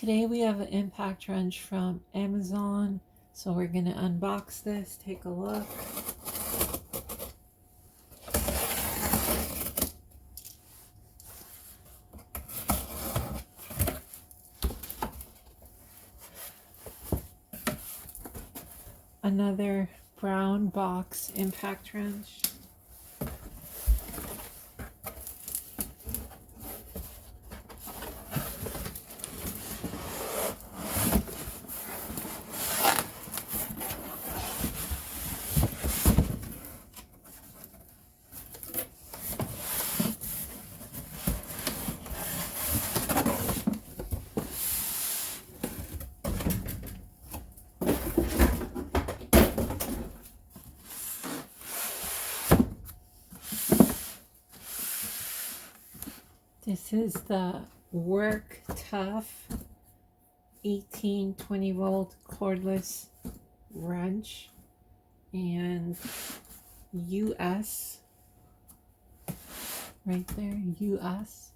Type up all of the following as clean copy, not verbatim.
Today we have an impact wrench from Amazon. So we're going to unbox this, take a look. Another brown box impact wrench. This is the WerkTough 18-20 volt cordless wrench and US right there, US.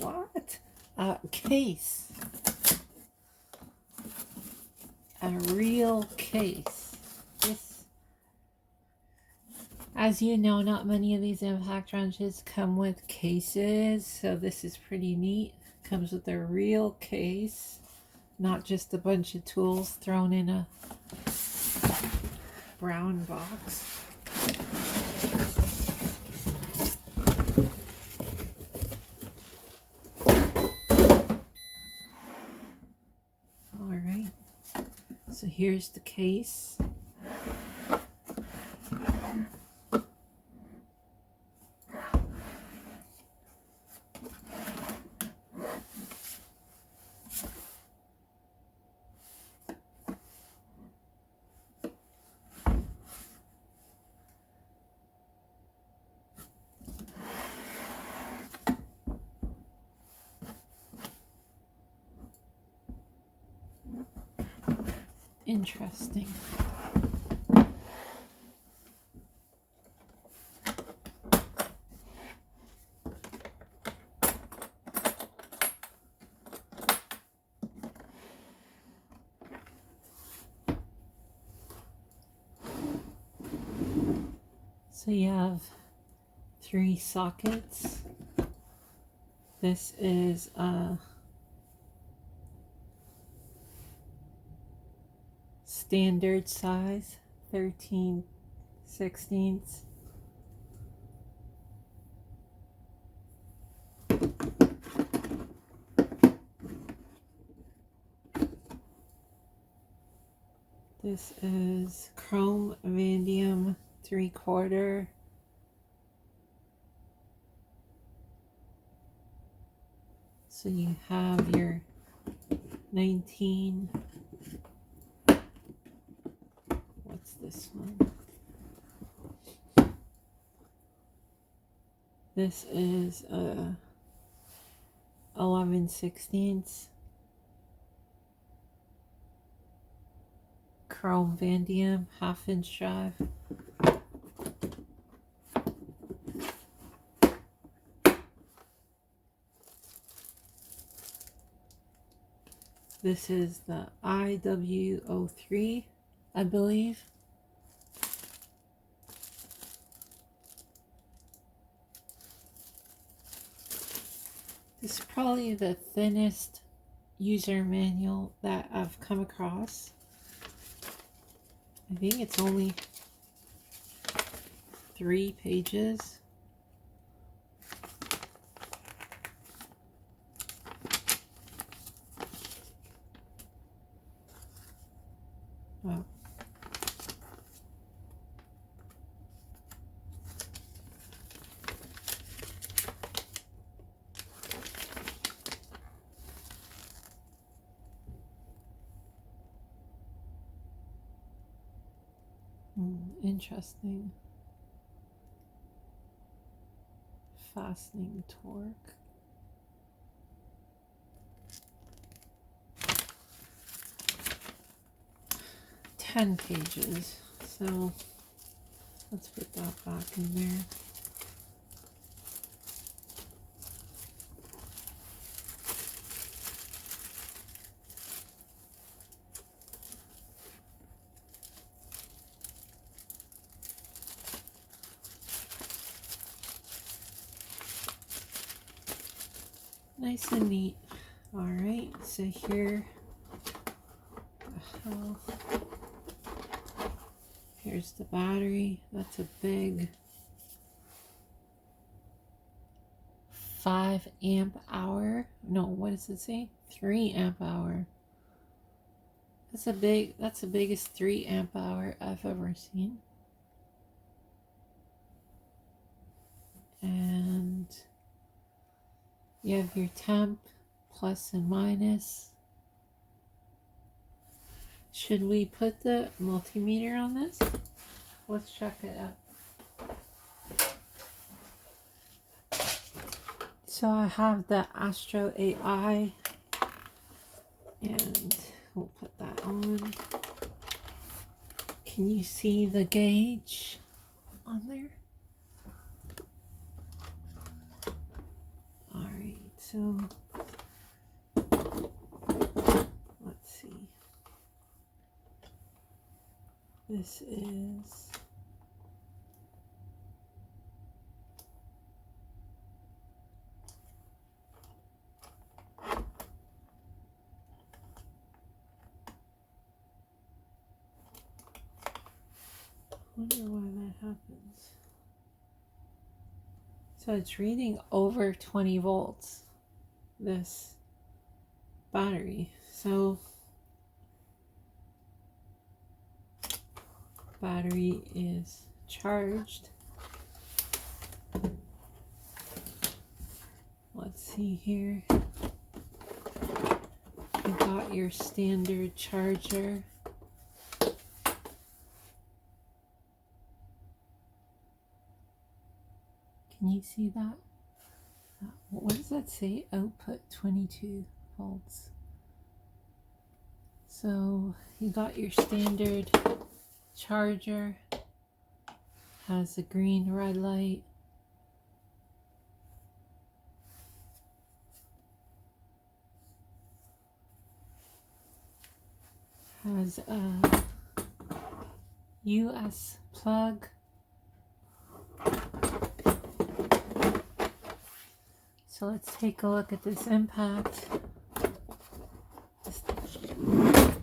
What? A case. A real case. This, as you know, not many of these impact wrenches come with cases, so this is pretty neat. Comes with a real case, not just a bunch of tools thrown in a brown box. All right. So here's the case. Interesting. So you have 3 sockets. This is a standard size, 13/16. This is chrome vanadium 3/4. So you have your 19. What's this one? This is 11/16 chrome vanadium 1/2-inch drive. This is the IW03, I believe. This is probably the thinnest user manual that I've come across. I think it's only 3 pages. Wow. Interesting. Fastening torque. 10 pages. So let's put that back in there. Nice and neat. All right, so here, here's the battery. That's a big 5 amp hour. No, what does it say? 3 amp hour. That's the biggest 3 amp hour I've ever seen. And you have your temp, plus and minus. Should we put the multimeter on this? Let's check it out. So I have the Astro AI, and we'll put that on. Can you see the gauge on there? All right, so let's see. This is I wonder why that happens. So it's reading over 20 volts, this battery. So battery is charged. Let's see here. You got your standard charger. Can you see that? What does that say? Output 22 volts. So you got your standard charger. Has a green red light. Has a US plug. So let's take a look at this impact. Okay.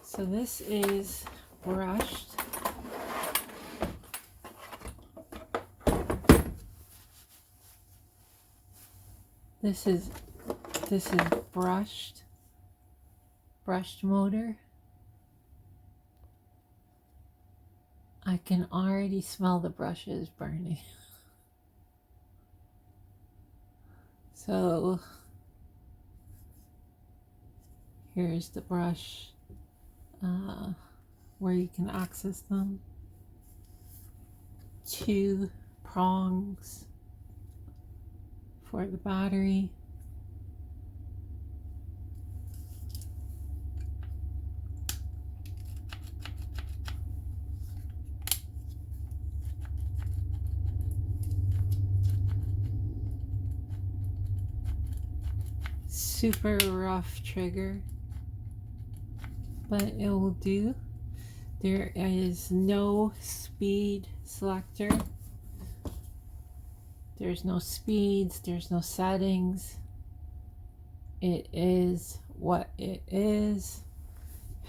So this is brushed. This is brushed motor. I can already smell the brushes burning. So here's the brush where you can access them. 2 prongs for the battery. Super rough trigger, but it will do. There is no speed selector. There's no speeds, there's no settings. It is what it is.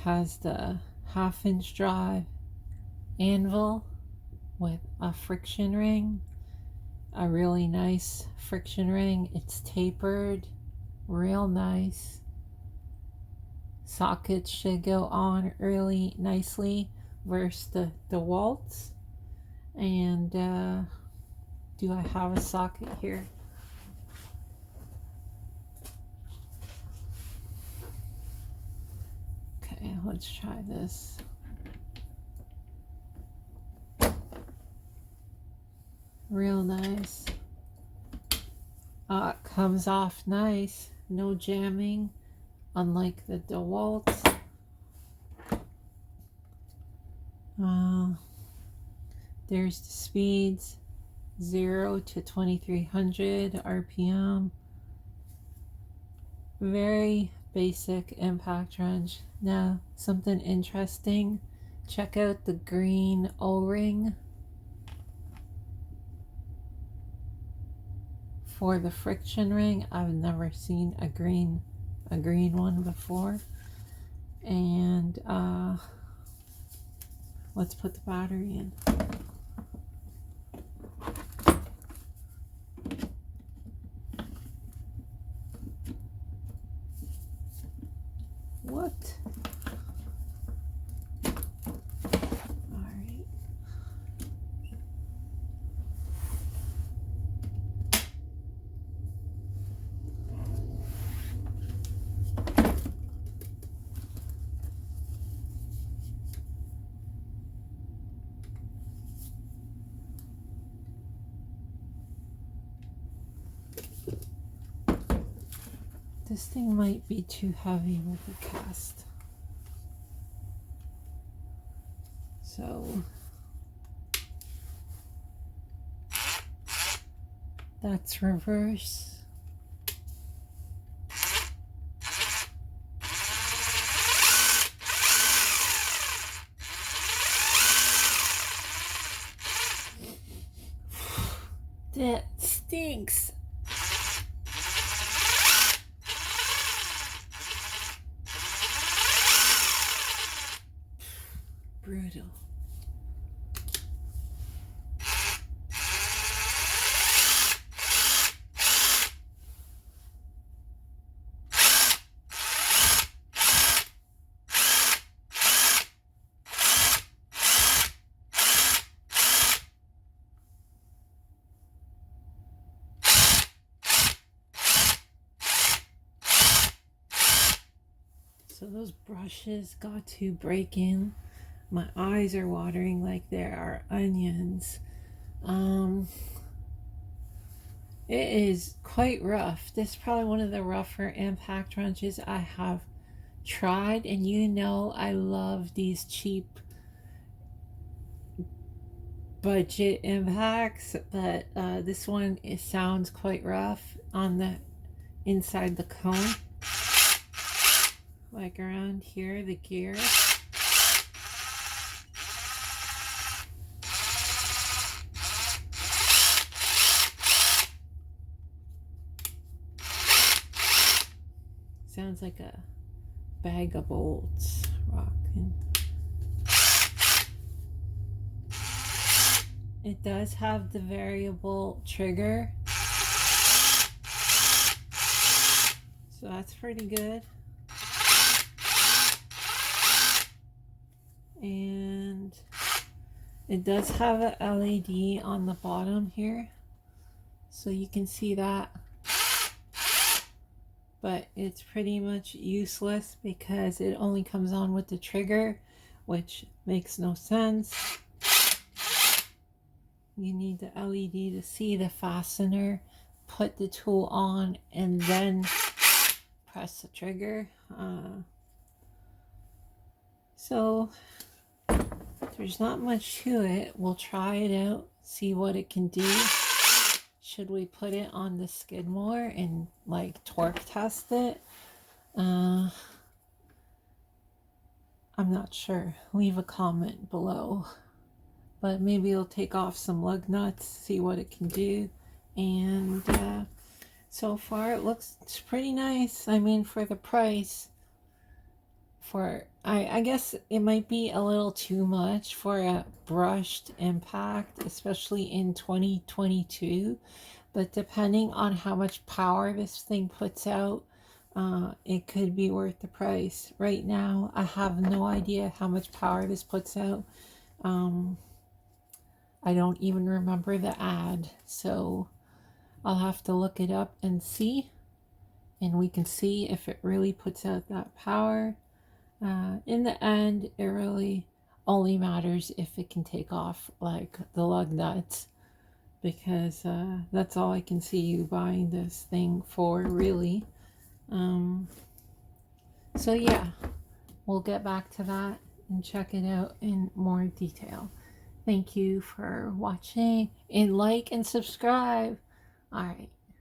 Has the 1/2-inch drive anvil with a friction ring, a really nice friction ring. It's tapered, real nice. Sockets should go on really nicely versus the Waltz. And do I have a socket here? Okay, let's try this. Real nice. It comes off nice, no jamming, unlike the DeWalt. There's the speeds, 0 to 2300 RPM. Very basic impact wrench. Now, something interesting. Check out the green O-ring for the friction ring. I've never seen a green one before. And let's put the battery in. What? All right. This thing might be too heavy with the cast. So that's reverse. That stinks. Brutal. So those brushes got to break in. My eyes are watering like there are onions. It is quite rough. This is probably one of the rougher impact wrenches I have tried, and you know I love these cheap budget impacts, but this one, it sounds quite rough on the inside the cone, like around here, the gear. Sounds like a bag of bolts rocking. It does have the variable trigger, so that's pretty good. And it does have a LED on the bottom here, so you can see that. But it's pretty much useless because it only comes on with the trigger, which makes no sense. You need the LED to see the fastener, put the tool on, and then press the trigger. So there's not much to it. We'll try it out, see what it can do. Should we put it on the Skidmore and like torque test it? I'm not sure. Leave a comment below. But maybe it'll take off some lug nuts, see what it can do. And so far it looks pretty nice. I mean, for the price, I guess it might be a little too much for a brushed impact, especially in 2022. But depending on how much power this thing puts out, it could be worth the price. Right now, I have no idea how much power this puts out. I don't even remember the ad, so I'll have to look it up and see, and we can see if it really puts out that power. In the end, it really only matters if it can take off like the lug nuts, because that's all I can see you buying this thing for, really. So yeah, we'll get back to that and check it out in more detail. Thank you for watching, and like and subscribe. All right.